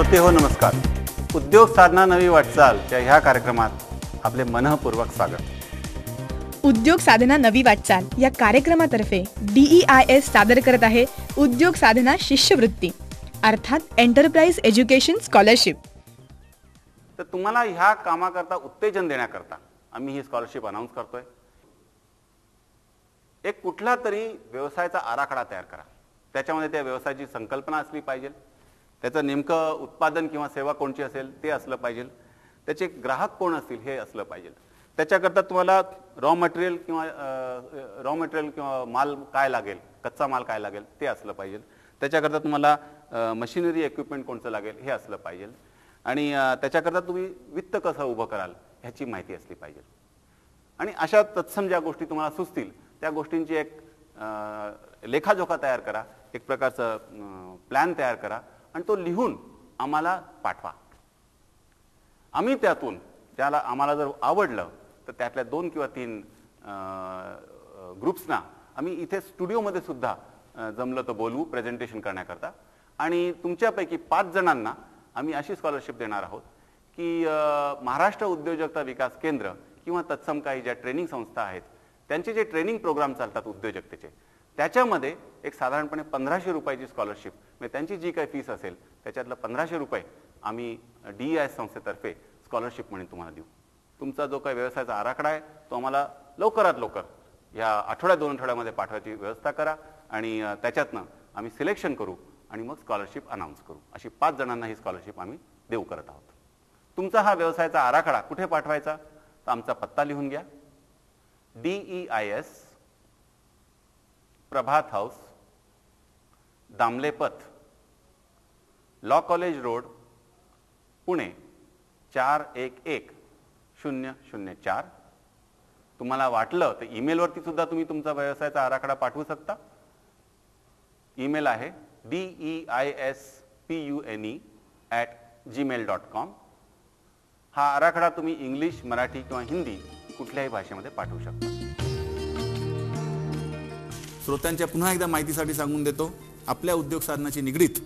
श्रोते हो नमस्कार. उद्योग साधना नवी वाटचालच्या ह्या कार्यक्रमात आपले मनःपूर्वक स्वागत. उद्योग साधना नवी वाटचाल या कार्यक्रमातर्फे DEIS सादर करत आहे उद्योग साधना शिष्यवृत्ती अर्थात एंटरप्राइज एज्युकेशन स्कॉलरशिप. तर तुम्हाला ह्या कामाकरता उत्तेजन देण्याकरता आम्ही ही स्कॉलरशिप अनाउन्स करतोय. एक कुठला तरी व्यवसायाचा आराखडा तयार करा. त्याच्यामध्ये त्या व्यवसायाची संकल्पना असली पाहिजे, त्याचं नेमकं उत्पादन किंवा सेवा कोणची असेल ते असलं पाहिजे, त्याचे ग्राहक कोण असतील हे असलं पाहिजे. त्याच्याकरता तुम्हाला रॉ मटेरियल किंवा माल काय लागेल, कच्चा माल काय लागेल ते असलं पाहिजे. त्याच्याकरता तुम्हाला मशिनरी इक्विपमेंट कोणतं लागेल हे असलं पाहिजे. आणि त्याच्याकरता तुम्ही वित्त कसं उभं कराल ह्याची माहिती असली पाहिजे. आणि अशा तत्सम ज्या गोष्टी तुम्हाला सुचतील त्या गोष्टींची एक लेखाजोखा तयार करा, एक प्रकारचं प्लॅन तयार करा आणि तो लिहून आम्हाला पाठवा. आम्ही त्यातून ज्याला आम्हाला जर आवडलं तर त्यातल्या 2 किंवा 3 ग्रुप्सना आम्ही इथे स्टुडिओमध्ये सुद्धा जमलं तर बोलवू प्रेझेंटेशन करण्याकरता. आणि तुमच्यापैकी 5 जणांना आम्ही अशी स्कॉलरशिप देणार आहोत की महाराष्ट्र उद्योजकता विकास केंद्र किंवा तत्सम काही ज्या ट्रेनिंग संस्था आहेत त्यांचे जे ट्रेनिंग प्रोग्राम चालतात उद्योजकतेचे त्याच्यामध्ये एक साधारणपणे 1500 रुपयाची स्कॉलरशिप म्हणजे त्यांची जी काही फीस असेल त्याच्यातलं 1500 रुपये आम्ही DEIS संस्थेतर्फे स्कॉलरशिप म्हणून तुम्हाला देऊ. तुमचा जो काही व्यवसायाचा आराखडा आहे तो आम्हाला लवकरात लवकर या आठवड्यात 2 आठवड्यामध्ये पाठवायची व्यवस्था करा आणि त्याच्यातनं आम्ही सिलेक्शन करू आणि मग स्कॉलरशिप अनाउन्स करू. अशी 5 जणांना ही स्कॉलरशिप आम्ही देऊ करत आहोत. तुमचा हा व्यवसायाचा आराखडा कुठे पाठवायचा तर आमचा पत्ता लिहून घ्या. DEIS Prabhat house, Damlepath, law college road, Pune 411004. तुम्हाला वाटलं तर ईमेलवरती सुद्धा तुम्ही तुमचा व्यवसायाचा आराखडा पाठवू शकता. ईमेल आहे DEISPUNE@gmail.com. हा आराखडा तुम्ही इंग्लिश, मराठी किंवा हिंदी कुठल्याही भाषेमध्ये पाठवू शकता. श्रोत्यांच्या पुन्हा एकदा माहितीसाठी सांगून देतो, आपल्या उद्योग साधनाची निगडीत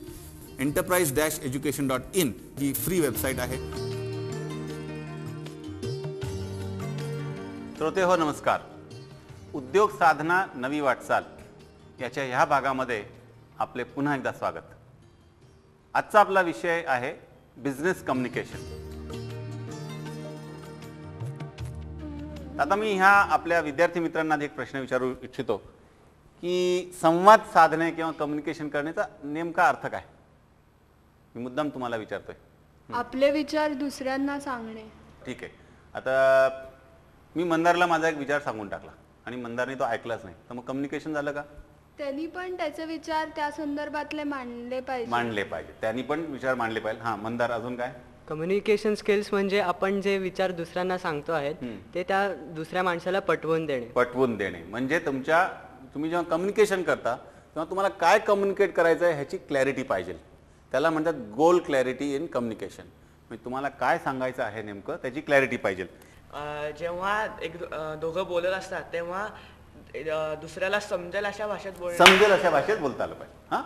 enterprise-education.in ही फ्री वेबसाईट आहे. श्रोते हो नमस्कार. उद्योग साधना नवी वाटचाल याच्या ह्या भागामध्ये आपले पुन्हा एकदा स्वागत. आजचा आपला विषय आहे बिझनेस कम्युनिकेशन. आता मी ह्या आपल्या विद्यार्थी मित्रांना एक प्रश्न विचारू इच्छितो की संवाद साधणे किंवा कम्युनिकेशन करण्याचा नेमका अर्थ काय. मी मुद्दाम तुम्हाला विचारतोय. आपले विचार दुसऱ्यांना सांगणे. ठीक आहे. आता मी मंदारला माझा एक विचार सांगून टाकला आणि मंदारने तो ऐकलाच नाही तर मग कम्युनिकेशन झालं का. त्यांनी पण त्याचे विचार त्या संदर्भातले मांडले पाहिजे. त्यांनी पण विचार मांडले पाहिजे. हा मंदार, अजून काय. कम्युनिकेशन स्किल्स म्हणजे आपण जे विचार दुसऱ्यांना सांगतो आहेत ते त्या दुसऱ्या माणसाला पटवून देणे म्हणजे तुम्ही जेव्हा कम्युनिकेशन करता तेव्हा तुम्हाला काय कम्युनिकेट करायचं आहे ह्याची क्लॅरिटी पाहिजे. त्याला म्हणतात गोल क्लॅरिटी इन कम्युनिकेशन. म्हणजे तुम्हाला काय सांगायचं आहे नेमकं त्याची क्लॅरिटी पाहिजे. जेव्हा दोघं बोलत असतात तेव्हा दुसऱ्याला समजेल अशा भाषेत बोलता आलं पाहिजे. हां,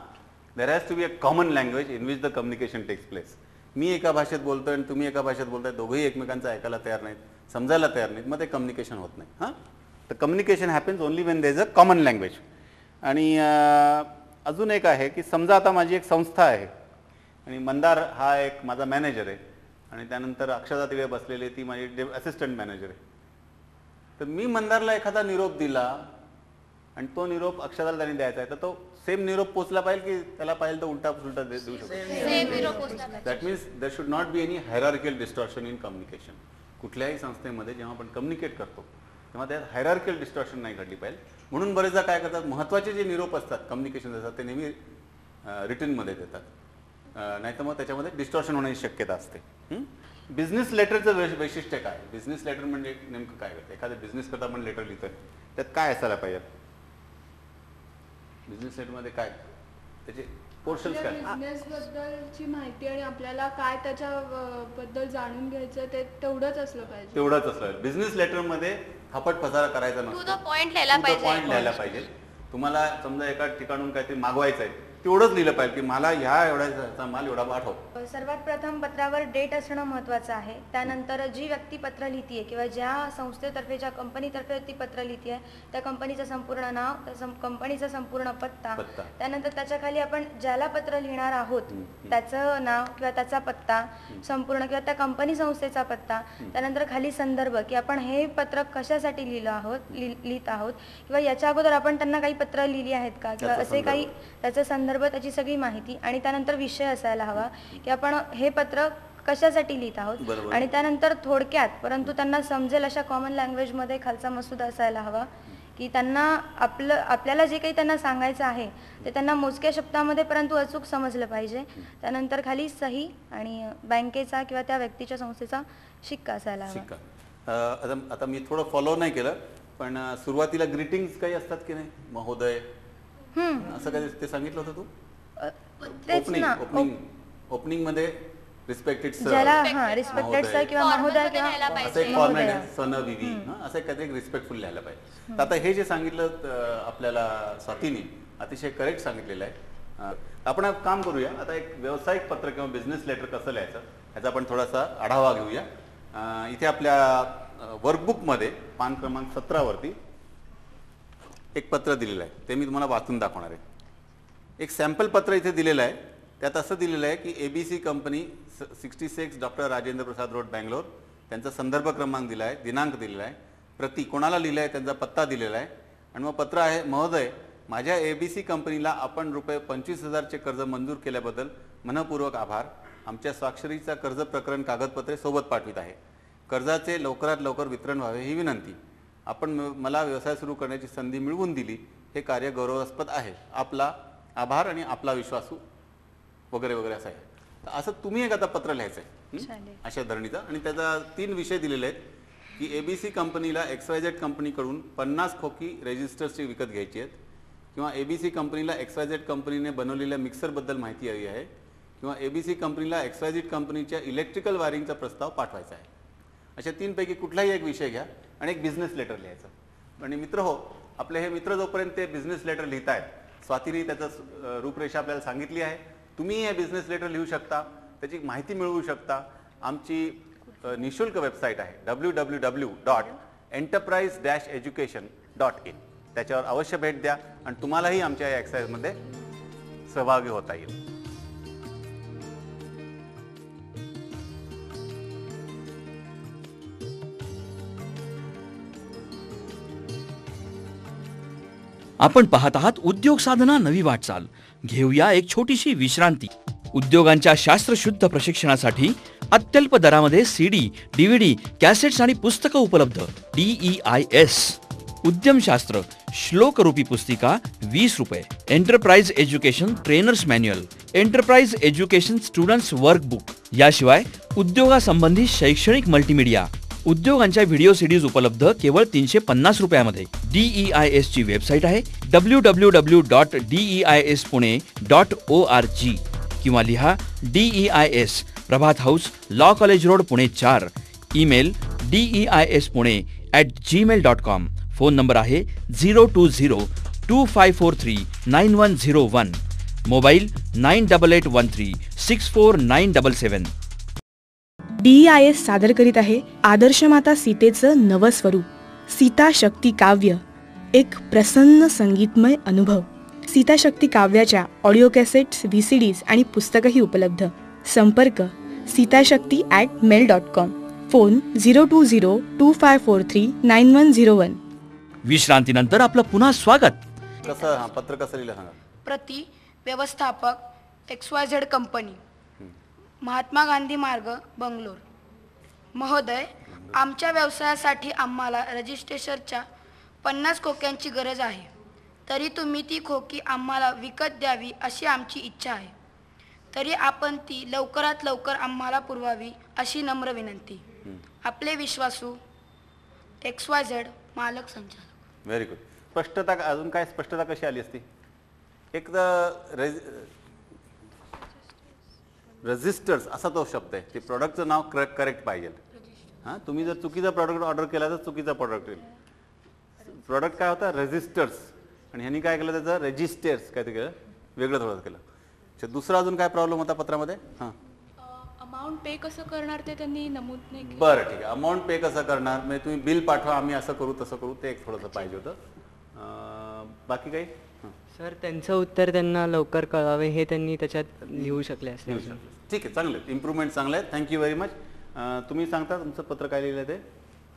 there has to be a common language in which the communication takes place. मी एका भाषेत बोलतोय आणि तुम्ही एका भाषेत बोलताय, दोघंही एकमेकांचं ऐकायला तयार नाहीत, समजायला तयार नाहीत, मग ते कम्युनिकेशन होत नाही. हां, तर communication happens only when there is a common language. आणि अजून एक आहे की समजा आता माझी एक संस्था आहे आणि मंदार हा एक माझा मॅनेजर आहे आणि त्यानंतर अक्षता तिकडे बसलेली ती माझी असिस्टंट मॅनेजर आहे. तर मी मंदारला एखादा निरोप दिला आणि तो निरोप अक्षताला त्यांनी द्यायचा आहे तर तो सेम निरोप पोचला पाहिजे की त्याला पाहिजे तर उलटा सुलटा देऊ शकतो. That means there should not be any hierarchical distortion in communication. कुठल्याही संस्थेमध्ये जेव्हा आपण कम्युनिकेट करतो तेव्हा त्यात हायरार्किकल डिस्टॉर्शन नाही घडली पाहिजे. म्हणून बरेचदा काय करतात, महत्त्वाचे जे निरोप असतात कम्युनिकेशन असतात ते नेहमी रिटनमध्ये देतात, नाही तर मग त्याच्यामध्ये डिस्टॉर्शन होण्याची शक्यता असते. बिझनेस लेटरचं वैशिष्ट्य काय. बिझनेस लेटर म्हणजे नेमकं काय करतं. एखाद्या बिझनेस करता आपण लेटर लिहितोय त्यात काय असायला पाहिजे. बिझनेस लेटरमध्ये काय त्याचे पोर्शन्स काय. बिझनेस बद्दलची माहिती आणि आपल्याला काय त्याच्याबद्दल जाणून घ्यायचं ते तेवढंच असलं पाहिजे. बिझनेस लेटरमध्ये फापट पसारा करायचा नसतो. पॉइंट लिहायला लिहायला पाहिजे. तुम्हाला समजा एका ठिकाणून काहीतरी मागवायचं आहे तेवढंच लिहिलं पाहिजे की मला ह्या एवढ्याचा माल एवढा पाठव. सर्वात प्रथम पत्रावर डेट असणं महत्त्वाचं आहे. त्यानंतर जी व्यक्ती पत्र लिहितीये किंवा ज्या संस्थेतर्फे ज्या कंपनीतर्फे ती पत्र लिहितीये त्या कंपनीचं संपूर्ण नाव, त्या कंपनीचा संपूर्ण पत्ता, त्यानंतर त्याच्या खाली आपण ज्याला पत्र लिहिणार आहोत त्याचं नाव किंवा त्याचा पत्ता संपूर्ण किंवा त्या कंपनी संस्थेचा पत्ता, त्यानंतर खाली संदर्भ की आपण हे पत्र कशासाठी लिहित आहोत किंवा याच्या अगोदर आपण त्यांना काही पत्र लिहिली आहेत का किंवा असे काही त्याचा संदर्भ, त्याची सगळी माहिती आणि त्यानंतर विषय असायला हवा की आपण हे पत्र कशासाठी लिहित आहोत आणि त्यानंतर थोडक्यात परंतु त्यांना समजेल अशा कॉमन लँग्वेजमध्ये खालचा मसुदा असायला हवा की त्यांना आपल्याला जे काही त्यांना सांगायचं आहे ते त्यांना मोजक्या शब्दामध्ये परंतु अचूक समजलं पाहिजे. त्यानंतर खाली सही आणि बँकेचा किंवा त्या व्यक्तीच्या संस्थेचा शिक्का असायला हवा. आता मी थोडं फॉलो नाही केलं पण सुरुवातीला ग्रीटिंग्स काही असतात की नाही, महोदय असं काही ते सांगितलं होतं तू? ओपनिंग मध्ये रिस्पेक्टेड सर, रिस्पेक्टेड सर किंवा महोदय किंवा असं एक फॉर्मॅट आहे, सन विवी असं काहीतरी रिस्पेक्टफुल लिहायला पाहिजे. तर आता हे जे सांगितलं आपल्याला स्वातीने अतिशय करेक्ट सांगितलेलं आहे. आपण एक काम करूया, आता एक व्यावसायिक पत्र किंवा बिझनेस लेटर कसं लिहायचं याचा आपण थोडासा आढावा घेऊया. इथे आपल्या वर्कबुकमध्ये पान क्रमांक 17 वरती एक पत्र दिलेलं आहे, ते मी तुम्हाला वाचून दाखवणार आहे. एक सॅम्पल पत्र इथे दिलेलं आहे, त्यात असं दिलेलं आहे की ABC company 66 doctor Rajendra Prasad road Bangalore, त्यांचा संदर्भ क्रमांक दिला आहे, दिनांक दिलेला आहे, प्रति कोणाला लिहिलं आहे त्यांचा पत्ता दिलेला आहे आणि मग पत्र आहे, महोदय माझ्या ABC कंपनीला आपण ₹25,000चे कर्ज मंजूर केल्याबद्दल मनपूर्वक आभार. आमच्या स्वाक्षरीचा कर्ज प्रकरण कागदपत्रे सोबत पाठवित आहे. कर्जाचे लवकरात लवकर वितरण व्हावे ही विनंती. आपण मला व्यवसाय सुरू करण्याची संधी मिळवून दिली, हे कार्य गौरवास्पद आहे. आपला आभार आणि आपला विश्वासू वगैरे वगैरे असं आहे. असं तुम्ही एक आता पत्र लिहायचं आहे अशा धरणीचा आणि त्याचा 3 विषय दिलेले आहेत की ABC कंपनीला XYZ कंपनीकडून 50 खोकी रेजिस्टर्सची विकत घ्यायची आहेत किंवा ABC कंपनीला XYZ कंपनीने बनवलेल्या मिक्सरबद्दल माहिती हवी आहे किंवा ABC कंपनीला XYZ कंपनीच्या इलेक्ट्रिकल वायरिंगचा प्रस्ताव पाठवायचा आहे. अशा 3 पैकी कुठलाही एक विषय घ्या आणि एक बिझनेस लेटर लिहायचं. आणि मित्र हो, आपले हे मित्र जोपर्यंत ते बिझनेस लेटर लिहित आहेत, स्वातीने त्याचं रूपरेषा आपल्याला सांगितली आहे. तुम्ही हे बिझनेस लेटर लिहू शकता, त्याची माहिती मिळवू शकता. आमची निशुल्क वेबसाईट आहे www.enterprise-education.in. त्याच्यावर अवश्य भेट द्या आणि तुम्हालाही आमच्या या एक्सरसाइजमध्ये सहभागी होता येईल. आपण पाहत आहात उद्योग साधना नवी वाटचाल. घेऊया एक छोटीशी विश्रांती. उद्योगांच्या शास्त्रशुद्ध प्रशिक्षणासाठी अत्यल्प दरामध्ये CD, DVD, कॅसेट्स आणि पुस्तकं उपलब्ध. DEIS उद्यमशास्त्र श्लोकरूपी पुस्तिका ₹20. Enterprise education trainers manual, enterprise education students workbook. याशिवाय उद्योगासंबंधी शैक्षणिक मल्टीमीडिया, उद्योगांच्या व्हिडिओ CDs उपलब्ध केवळ ₹350 मध्ये. DEIS ची वेबसाईट आहे www.deispune.org किंवा लिहा DEIS Prabhat house, law college road, Pune 4. Email deispune@gmail.com. Phone number आहे 020-2543-9101. मोबाईल 9881364977. DEIS सादर करीत आहे आदर्श माता सीतेचं नवं स्वरूप, सीता शक्ती काव्य, एक प्रसन्न संगीतमय अनुभव. सीता शक्ती काव्याच्या ऑडिओ कॅसेट्स, VCDs आणि पुस्तकही उपलब्ध. संपर्क सीताशक्ती@mail.com. फोन 020-2543-9101. विश्रांतीनंतर आपलं पुन्हा स्वागत. कसं पत्र कसं लिहिलं सांगा. प्रति व्यवस्थापक XYZ कंपनी, महात्मा गांधी मार्ग, बंगलोर. महोदय, आमच्या व्यवसायासाठी आम्हाला रजिस्ट्रेशनच्या 50 खोक्यांची गरज आहे. तरी तुम्ही ती खोकी आम्हाला विकत द्यावी अशी आमची इच्छा आहे. तरी आपण ती लवकरात लवकर आम्हाला पुरवावी अशी नम्र विनंती. आपले विश्वासू XYZ मालक संचालक. Very good. स्पष्टता अजून काय स्पष्टता कशी आली असती? एक रजिस्टर्स असा तो शब्द आहे, ते प्रॉडक्टचं नाव करेक्ट पाहिजे. हां, तुम्ही जर चुकीचा प्रॉडक्ट ऑर्डर केला तर चुकीचा प्रॉडक्ट येईल. प्रॉडक्ट काय होता? रजिस्टर्स. आणि ह्यांनी काय केलं त्याचं रजिस्टर्स काय ते केलं वेगळं थोडं केलं. अच्छा, दुसरा अजून काय प्रॉब्लेम होता पत्रामध्ये? हां, अमाऊंट पे कसं करणार ते त्यांनी नमूद नाही केलं. बरं ठीक आहे. अमाऊंट पे कसं करणार, म्हणजे तुम्ही बिल पाठवा, आम्ही असं करू तसं करू, ते एक थोडंसं पाहिजे होतं. बाकी काही? हां, सर त्यांचं उत्तर त्यांना लवकर कळावे हे त्यांनी त्याच्यात लिहू शकले असते. ठीक आहे, चांगलं आहे, इम्प्रूव्हमेंट चांगलं आहे, थँक्यू व्हेरी मच. तुम्ही सांगता तुमचं पत्र काय लिहिलं ते?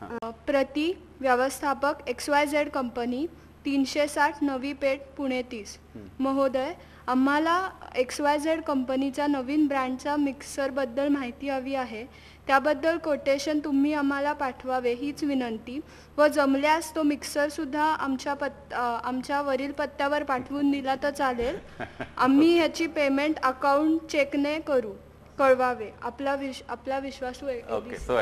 हां, प्रति व्यवस्थापक XYZ कंपनी 360 नवी पेठ पुणे 30. महोदय, आम्हाला XYZ कंपनीचा नवीन ब्रँडचा मिक्सरबद्दल माहिती हवी आहे. त्याबद्दल कोटेशन तुम्ही आम्हाला पाठवावे हीच विनंती, व जमल्यास तो मिक्सरसुद्धा आमच्या वरील पत्त्यावर पाठवून दिला तर चालेल. आम्ही ह्याची पेमेंट अकाउंट चेकने कळवावे. आपला विश्वासू ओके, सो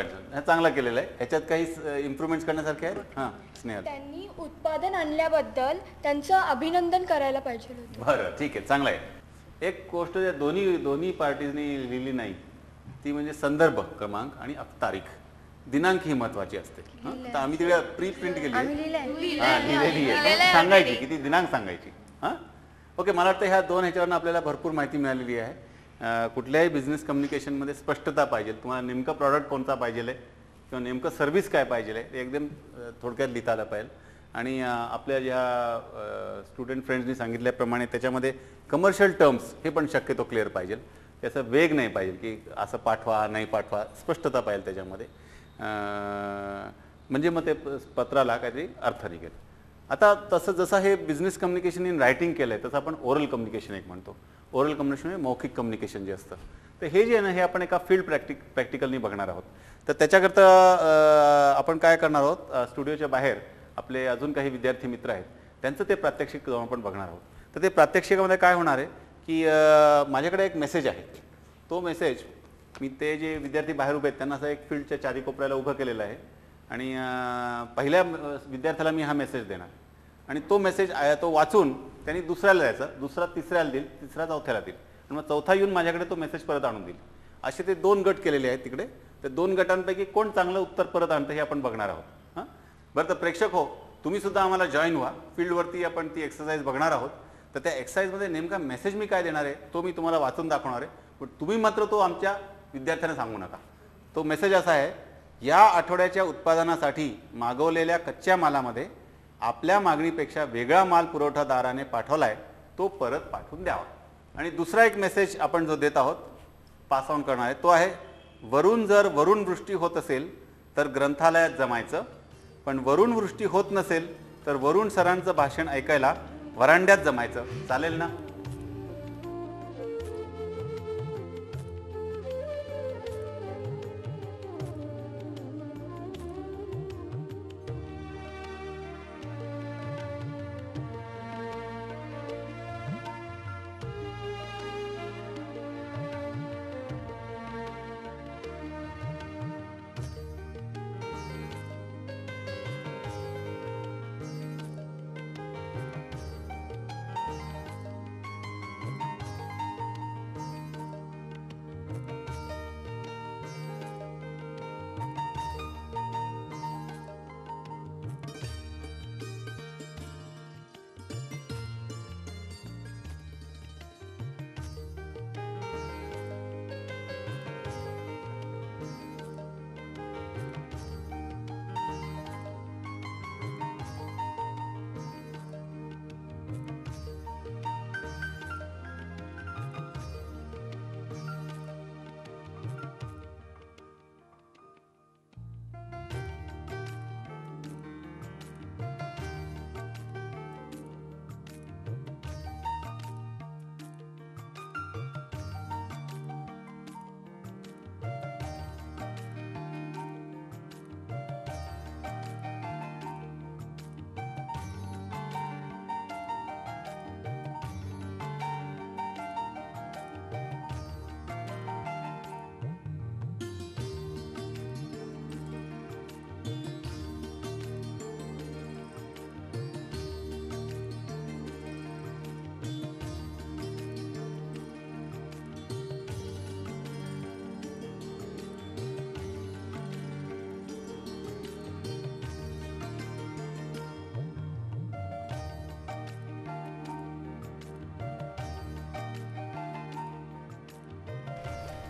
चांगला केलेला आहे. ह्याच्यात काही इम्प्रूव्हमेंट्स करण्यासारखे आहेत? हां, स्नेहल. त्यांनी उत्पादन आणल्याबद्दल त्यांचं अभिनंदन करायला पाहिजे होतं. बरं ठीक आहे, चांगलं आहे. एक गोष्ट ज्या दोन्ही पार्टीजनी लिहिली नाही ती म्हणजे संदर्भ क्रमांक आणि तारीख, दिनांक ही महत्वाची असते. तर आम्ही तिला प्री प्रिंट केली आहे. लिहिलेली आहे, सांगायची किती दिनांक सांगायची. हां, ओके. मला वाटतं ह्या दोन ह्याच्यावरनं आपल्याला भरपूर माहिती मिळालेली आहे. कुठल्याही बिझनेस कम्युनिकेशनमध्ये स्पष्टता पाहिजे. तुम्हाला नेमकं प्रॉडक्ट कोणता पाहिजे आहे किंवा नेमकं सर्व्हिस काय पाहिजे आहे ते एकदम थोडक्यात लिहिता आलं पाहिजे. आणि आपल्या ज्या स्टुडंट फ्रेंड्सनी सांगितल्याप्रमाणे त्याच्यामध्ये कमर्शियल टर्म्स हे पण शक्यतो क्लिअर पाहिजे. त्याचा वेग नाही पाहिजे की असं पाठवा नाही पाठवा, स्पष्टता पाहिजे त्याच्यामध्ये, म्हणजे मग ते पत्राला काहीतरी अर्थ निघेल. आता तसं जसं हे बिझनेस कम्युनिकेशन इन रायटिंग केलं आहे तसं आपण ओरल कम्युनिकेशन एक म्हणतो. ओरल कम्युनिकेशन म्हणजे मौखिक कम्युनिकेशन जे असतं, तर हे जे आहे ना हे आपण एका फील्ड प्रॅक्टिकलनी बघणार आहोत. तर त्याच्याकरता आपण काय करणार आहोत, स्टुडिओच्या बाहेर आपले अजून काही विद्यार्थी मित्र आहेत त्यांचं ते प्रात्यक्षिक जाऊन आपण बघणार आहोत. तर ते प्रात्यक्षिकामध्ये काय होणार आहे की माझ्याकडे एक मेसेज आहे. तो मेसेज मी ते जे विद्यार्थी बाहेर उभे आहेत त्यांना असं एक फील्डच्या चारी कोपऱ्याला उभं केलेलं आहे आणि पहिल्या विद्यार्थ्याला मी हा मेसेज देणार आणि तो मेसेज तो वाचून त्यांनी दुसऱ्याला द्यायचा, दुसरा तिसऱ्याला देईल, तिसरा चौथ्याला देईल आणि मग चौथा येऊन माझ्याकडे तो मेसेज परत आणून देईल. असे ते 2 गट केलेले आहेत तिकडे. त्या 2 गटांपैकी कोण चांगलं उत्तर परत आणतं हे आपण बघणार आहोत. हां, बरं. तर प्रेक्षक हो, तुम्ही सुद्धा आम्हाला जॉईन व्हा. फील्डवरती आपण ती एक्सरसाइज बघणार आहोत. तर त्या एक्सरसाइजमध्ये नेमका मेसेज मी काय देणार आहे तो मी तुम्हाला वाचून दाखवणार आहे, पण तुम्ही मात्र तो आमच्या विद्यार्थ्यांना सांगू नका. तो मेसेज असा आहे, या आठवड्याच्या उत्पादनासाठी मागवलेल्या कच्च्या मालामध्ये आपल्या मागणीपेक्षा वेगळा माल पुरवठादाराने पाठवला आहे तो परत पाठवून द्यावा. आणि दुसरा एक मेसेज आपण जो देत आहोत, पास ऑन करणार आहे, तो आहे, जर वरुण वृष्टी होत असेल तर ग्रंथालयात जमायचं, पण वरुण वृष्टी होत नसेल तर वरुण सरांचं भाषण ऐकायला वरांड्यात जमायचं. चालेल ना?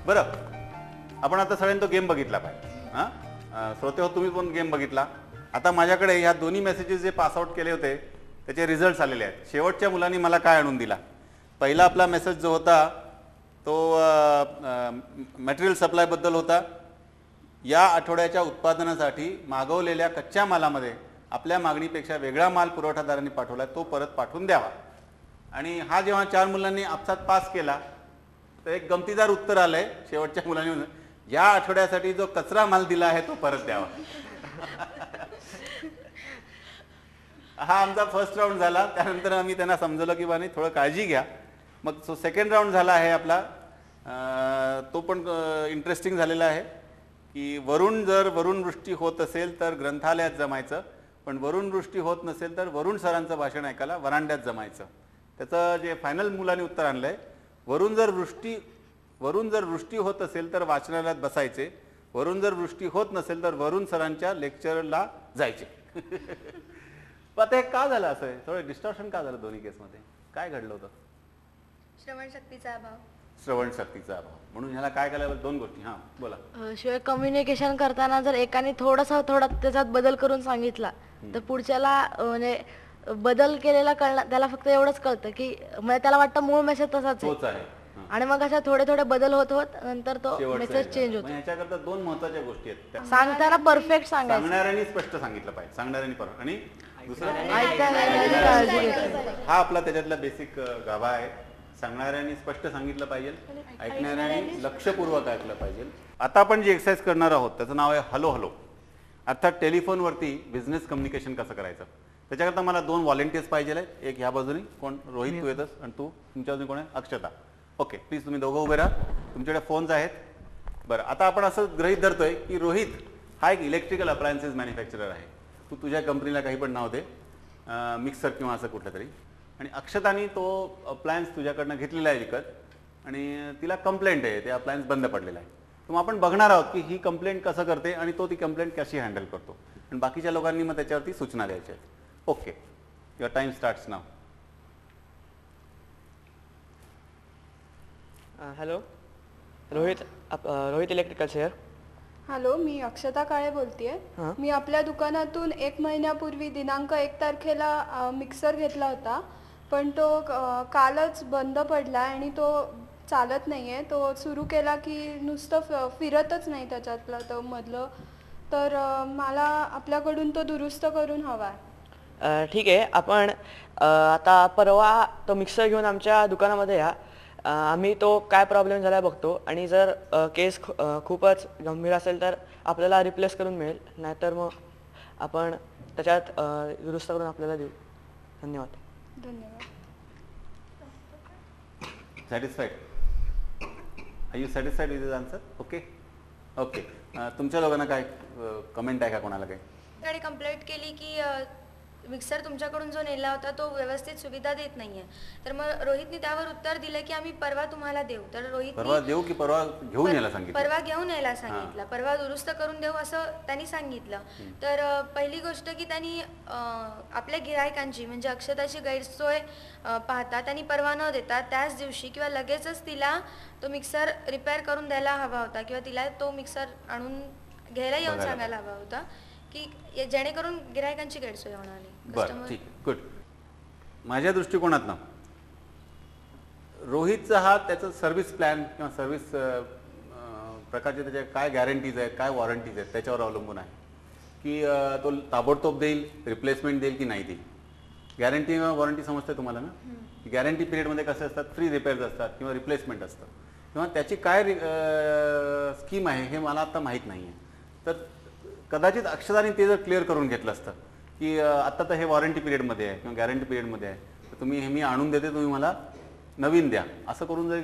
बरं, आपण आता सगळ्यांनी तो गेम बघितला पाहिजे. हां, श्रोते हो, तुम्ही पण गेम बघितला. आता माझ्याकडे ह्या दोन्ही मेसेजेस जे पासआउट केले होते त्याचे रिझल्ट्स आलेले आहेत. शेवटच्या मुलांनी मला काय आणून दिला. पहिला आपला मेसेज जो होता तो मटेरियल सप्लायबद्दल होता. या आठवड्याच्या उत्पादनासाठी मागवलेल्या कच्च्या मालामध्ये आपल्या मागणीपेक्षा वेगळा माल पुरवठादारांनी पाठवला, तो परत पाठवून द्यावा. आणि हा जेव्हा 4 मुलांनी आपसात पास केला तर एक गमतीदार उत्तर आलंय शेवटच्या मुलांनी, या आठवड्यासाठी जो कचरा माल दिला आहे तो परत द्यावा. हा आमचा फर्स्ट राऊंड झाला. त्यानंतर आम्ही त्यांना समजवलं की बानी थोडं काळजी घ्या. मग सो सेकंड राऊंड झाला आहे आपला. तो पण इंटरेस्टिंग झालेला आहे की जर वरुणवृष्टी होत असेल तर ग्रंथालयात जमायचं, पण वरुणवृष्टी होत नसेल तर वरुण सरांचं भाषण ऐकायला वरांड्यात जमायचं. त्याचं जे फायनल मुलांनी उत्तर आणलंय, वरुण जर वृष्टी होत असेल तर वाचनालयात बसायचे, वरुण जर वृष्टी होत नसेल तर वरुण सरांच्या लेक्चरला जायचे. पण आता हे का झालं असं आहे, थोडं डिस्टॉर्शन का झालं दोन्ही केसमध्ये, काय घडलं होतं? श्रवणशक्तीचा अभाव. श्रवणशक्तीचा अभाव. म्हणून ह्याला काय करायला 2 गोष्टी. हां बोला. शिवाय कम्युनिकेशन करताना जर एकाने थोडा त्याच्यात बदल करून सांगितला तर पुढच्याला म्हणजे बदल केलेला कळणार, त्याला फक्त एवढंच कळतं की म्हणजे त्याला वाटतं मूळ मेसेज तसाच आहे. आणि मग अशा थोडे बदल होत नंतर तो मेसेज चेंज होतो. ह्याच्याकरता 2 महत्त्वाच्या गोष्टी आहेत. सांगताना परफेक्ट सांगायचं, सांगणाऱ्यांनी स्पष्ट सांगितलं पाहिजे, सांगणाऱ्यांनी परफेक्ट, आणि दुसरं ऐकताना हा आपला त्याच्यातला बेसिक गाभा आहे. सांगणाऱ्यांनी स्पष्ट सांगितलं पाहिजे, ऐकणाऱ्यांनी लक्षपूर्वक ऐकलं पाहिजे. आता आपण जी एक्सरसाइज करणार आहोत त्याचं नाव आहे हॅलो हॅलो, अर्थात टेलिफोनवरती बिझनेस कम्युनिकेशन कसं करायचं. त्याच्याकरता मला 2 व्हॉलेंटियर्स पाहिजे आहेत. एक ह्या बाजूनी कोण, रोहित तू येतस, आणि तुमच्या बाजूने कोण आहे, अक्षता. ओके, प्लीज तुम्ही दोघं उभे राहा. तुमच्याकडे फोन्स आहेत. बरं, आता आपण असं गृहीत धरतोय की रोहित हा एक इलेक्ट्रिकल अप्लायन्सेस मॅन्युफॅक्चरर आहे. तू तुझ्या कंपनीला काही पण नाव दे, मिक्सर किंवा असं कुठलं तरी. आणि अक्षतानी तो अप्लायन्स तुझ्याकडनं घेतलेला आहे विकत, आणि तिला कंप्लेंट आहे, ते अप्लायन्स बंद पडलेला आहे. तर मग आपण बघणार आहोत की ही कंप्लेंट कसं करते आणि तो ती कंप्लेंट कशी हँडल करतो, आणि बाकीच्या लोकांनी मग त्याच्यावरती सूचना द्यायच्या आहेत. Okay, your time starts now. Hello, Rohit electricals here. Hello, मी अक्षता काळे बोलतेय. मी आपल्या दुकानातून 1 महिन्यापूर्वी दिनांक 1 तारखेला मिक्सर घेतला होता, पण तो कालच बंद पडला आणि तो चालत नाहीये. तो सुरू केला की नुसतं फिरतच नाही त्याच्यातलं तो मधलं. तर मला आपल्याकडून तो दुरुस्त करून हवा आहे. ठीक आहे, आपण आता परवा तो मिक्सर घेऊन आमच्या दुकानामध्ये या. आम्ही तो काय प्रॉब्लेम झाला बघतो, आणि जर केस खूपच गंभीर असेल तर आपल्याला रिप्लेस करून मिळेल, नाहीतर मग आपण त्याच्यात दुरुस्त करून आपल्याला देऊ. धन्यवाद. धन्यवाद. Satisfied? Are you satisfied with this answer? Okay okay. तुमच्या लोकांना काय कमेंट आहे का, कोणाला काय? कंप्लेंट केली की मिक्सर तुमच्याकडून जो नेला होता तो व्यवस्थित सुविधा देत नाहीये. तर मग रोहितने त्यावर उत्तर दिलं की आम्ही परवा तुम्हाला देऊ. तर रोहित परवा देऊ की परवा घेऊन यायला सांगितलं? परवा घेऊन यायला सांगितलं, परवा दुरुस्त करून देऊ असं त्यांनी सांगितलं. तर पहिली गोष्ट की त्यांनी आपल्या गिरायकांची म्हणजे अक्षताची गैरसोय पाहता त्यांनी परवा न देता त्याच दिवशी किंवा लगेचच तिला तो मिक्सर रिपेअर करून द्यायला हवा होता, किंवा तिला तो मिक्सर आणून घ्यायला येऊन सांगायला हवा होता, की जेणेकरून गिरायकांची गैरसोय होणार नाही. बरं, ठीक, गुड. माझ्या दृष्टिकोनातनं रोहितचा हा त्याचं सर्व्हिस प्लॅन किंवा सर्व्हिस प्रकारचे त्याच्या काय गॅरंटीज आहेत, काय वॉरंटीज आहेत त्याच्यावर अवलंबून आहे की तो ताबडतोब देईल, रिप्लेसमेंट देईल की नाही देईल. गॅरंटी किंवा वॉरंटी समजते तुम्हाला ना? गॅरंटी पिरियडमध्ये कसे असतात, फ्री रिपेअर्स असतात किंवा रिप्लेसमेंट असतं, किंवा त्याची काय स्कीम आहे हे मला आता माहीत नाही आहे. तर कदाचित अक्षताने ते जर क्लिअर करून घेतलं असतं की आत्ता तर हे वॉरंटी पिरियडमध्ये आहे किंवा गॅरंटी पिरियडमध्ये आहे, तर तुम्ही हे मी आणून देते, तुम्ही मला नवीन द्या, असं करून जर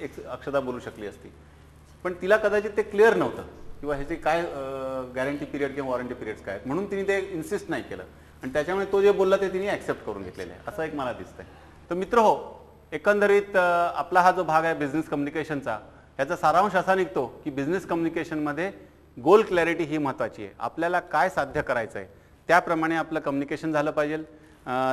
एक अक्षता बोलू शकली असती. पण तिला कदाचित ते क्लिअर नव्हतं किंवा ह्याचे काय गॅरंटी पिरियड किंवा वॉरंटी पिरियड्स काय, म्हणून तिने ते इन्सिस्ट नाही केलं, आणि त्याच्यामुळे तो जे बोलला ते तिने ॲक्सेप्ट करून घेतलेलं आहे, असं एक मला दिसतंय. तर मित्र हो, एकंदरीत आपला हा जो भाग आहे बिझनेस कम्युनिकेशनचा, ह्याचा सारांश असा निघतो की बिझनेस कम्युनिकेशनमध्ये गोल क्लॅरिटी ही महत्त्वाची आहे. आपल्याला काय साध्य करायचं आहे त्याप्रमाणे आपलं कम्युनिकेशन झालं पाहिजे.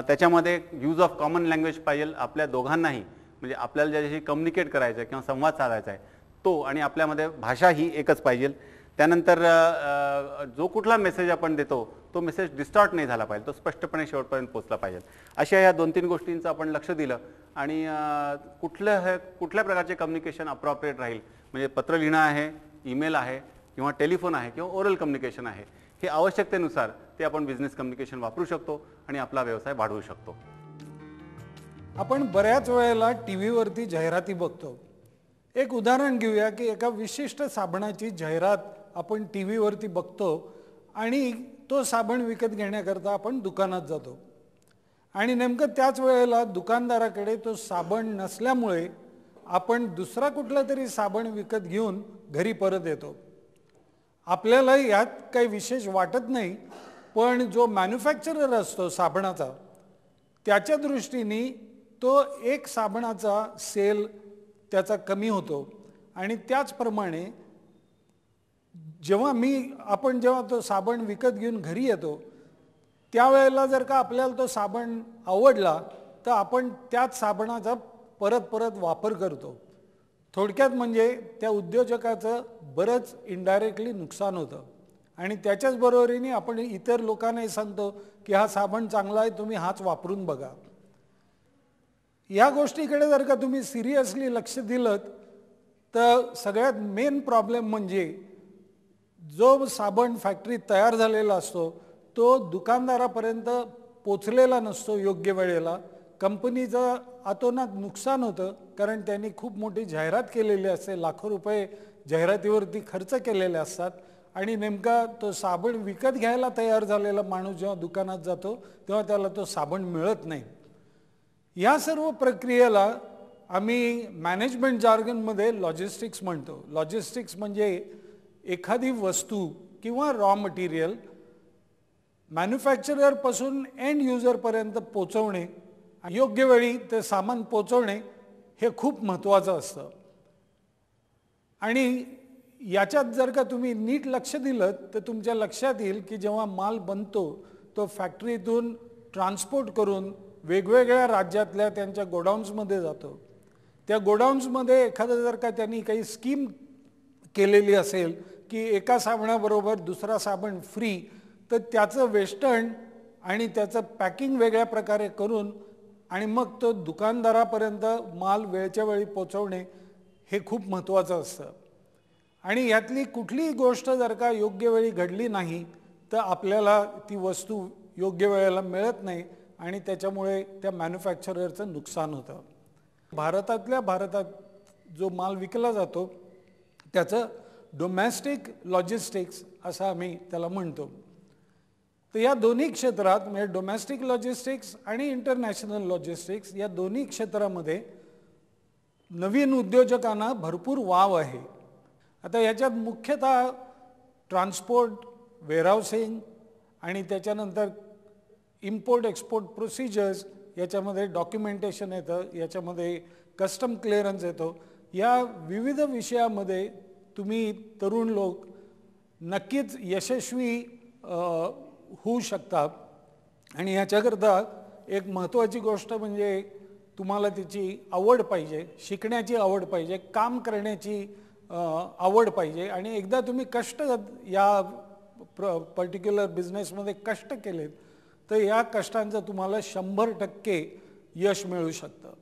त्याच्यामध्ये यूज ऑफ कॉमन लँग्वेज पाहिजे आपल्या दोघांनाही, म्हणजे आपल्याला ज्याच्याशी कम्युनिकेट करायचं आहे किंवा संवाद साधायचा आहे तो आणि आपल्यामध्ये भाषा ही एकच पाहिजे. त्यानंतर जो कुठला मेसेज आपण देतो तो मेसेज डिस्टॉर्ट नाही झाला पाहिजे, तो स्पष्टपणे शेवटपर्यंत पोहोचला पाहिजे. अशा या 2-3 गोष्टींचं आपण लक्ष दिलं आणि कुठल्या प्रकारचे कम्युनिकेशन अप्रॉप्रिएट राहील, म्हणजे पत्र लिहिणं आहे, ईमेल आहे किंवा टेलिफोन आहे किंवा ओरल कम्युनिकेशन आहे, हे आवश्यकतेनुसार ते आपण बिझनेस कम्युनिकेशन वापरू शकतो आणि आपला व्यवसाय वाढवू शकतो. आपण बऱ्याच वेळेला टी व्हीवरती जाहिराती बघतो. एक उदाहरण घेऊया की एका विशिष्ट साबणाची जाहिरात आपण टी व्हीवरती बघतो आणि तो साबण विकत घेण्याकरता आपण दुकानात जातो आणि नेमकं त्याच वेळेला दुकानदाराकडे तो साबण नसल्यामुळे आपण दुसरा कुठला तरी साबण विकत घेऊन घरी परत येतो. आपल्याला यात काही विशेष वाटत नाही, पण जो मॅन्युफॅक्चरर असतो साबणाचा त्याच्या दृष्टीने तो एक साबणाचा सेल त्याचा कमी होतो. आणि त्याचप्रमाणे आपण जेव्हा तो साबण विकत घेऊन घरी येतो त्यावेळेला जर का आपल्याला तो साबण आवडला तर आपण त्याच साबणाचा परत वापर करतो. थोडक्यात म्हणजे त्या उद्योजकाचं बरंच इनडायरेक्टली नुकसान होतं आणि त्याच्याच बरोबरीने आपण इतर लोकांनाही सांगतो की हा साबण चांगला आहे, तुम्ही हाच वापरून बघा. या गोष्टीकडे जर का तुम्ही सिरियसली लक्ष दिलं तर सगळ्यात मेन प्रॉब्लेम म्हणजे जो साबण फॅक्टरीत तयार झालेला असतो तो दुकानदारापर्यंत पोचलेला नसतो योग्य वेळेला. कंपनीचं अतोनात नुकसान होतं कारण त्यांनी खूप मोठी जाहिरात केलेली असते, लाखो रुपये जाहिरातीवरती खर्च केलेले असतात आणि नेमका तो साबण विकत घ्यायला तयार झालेला माणूस जेव्हा दुकानात जातो तेव्हा त्याला तो साबण मिळत नाही. या सर्व प्रक्रियेला आम्ही मॅनेजमेंट जार्गनमध्ये लॉजिस्टिक्स म्हणतो. लॉजिस्टिक्स म्हणजे एखादी वस्तू किंवा रॉ मटेरियल मॅन्युफॅक्चररपासून एंड युजरपर्यंत पोचवणे, योग्य वेळी ते सामान पोचवणे हे खूप महत्त्वाचं असतं. आणि याच्यात जर का तुम्ही नीट लक्ष दिलं तर तुमच्या लक्षात येईल की जेव्हा माल बनतो तो फॅक्टरीतून ट्रान्सपोर्ट करून वेगवेगळ्या राज्यातल्या त्यांच्या गोडाऊन्समध्ये जातो. त्या गोडाऊन्समध्ये एखादं जर का त्यांनी काही स्कीम केलेली असेल की एका साबणाबरोबर दुसरा साबण फ्री, तर त्याचं वेस्टर्न आणि त्याचं पॅकिंग वेगळ्या प्रकारे करून आणि मग तो दुकानदारापर्यंत माल वेळच्या वेळी पोचवणे हे खूप महत्त्वाचं असतं. आणि यातली कुठलीही गोष्ट जर का योग्य वेळी घडली नाही तर आपल्याला ती वस्तू योग्य वेळेला मिळत नाही आणि त्याच्यामुळे त्या मॅन्युफॅक्चररचं नुकसान होतं. भारतात जो माल विकला जातो त्याचं डोमेस्टिक लॉजिस्टिक्स असं आम्ही त्याला म्हणतो. तर या दोन्ही क्षेत्रात म्हणजे डोमेस्टिक लॉजिस्टिक्स आणि इंटरनॅशनल लॉजिस्टिक्स या दोन्ही क्षेत्रामध्ये नवीन उद्योजकांना भरपूर वाव आहे. आता याच्यात मुख्यतः ट्रान्सपोर्ट, वेअरहाऊसिंग आणि त्याच्यानंतर इम्पोर्ट एक्सपोर्ट प्रोसिजर्स, याच्यामध्ये डॉक्युमेंटेशन येतं, याच्यामध्ये कस्टम क्लिअरन्स येतो. या विविध विषयामध्ये तुम्ही तरुण लोक नक्कीच यशस्वी होऊ शकता. आणि याच्याकरता एक महत्त्वाची गोष्ट म्हणजे तुम्हाला त्याची आवड पाहिजे, शिकण्याची आवड पाहिजे, काम करण्याची आवड पाहिजे. आणि एकदा तुम्ही कष्ट या पर्टिक्युलर बिझनेसमध्ये कष्ट केलेत तर या कष्टांचं तुम्हाला 100% यश मिळू शकतं.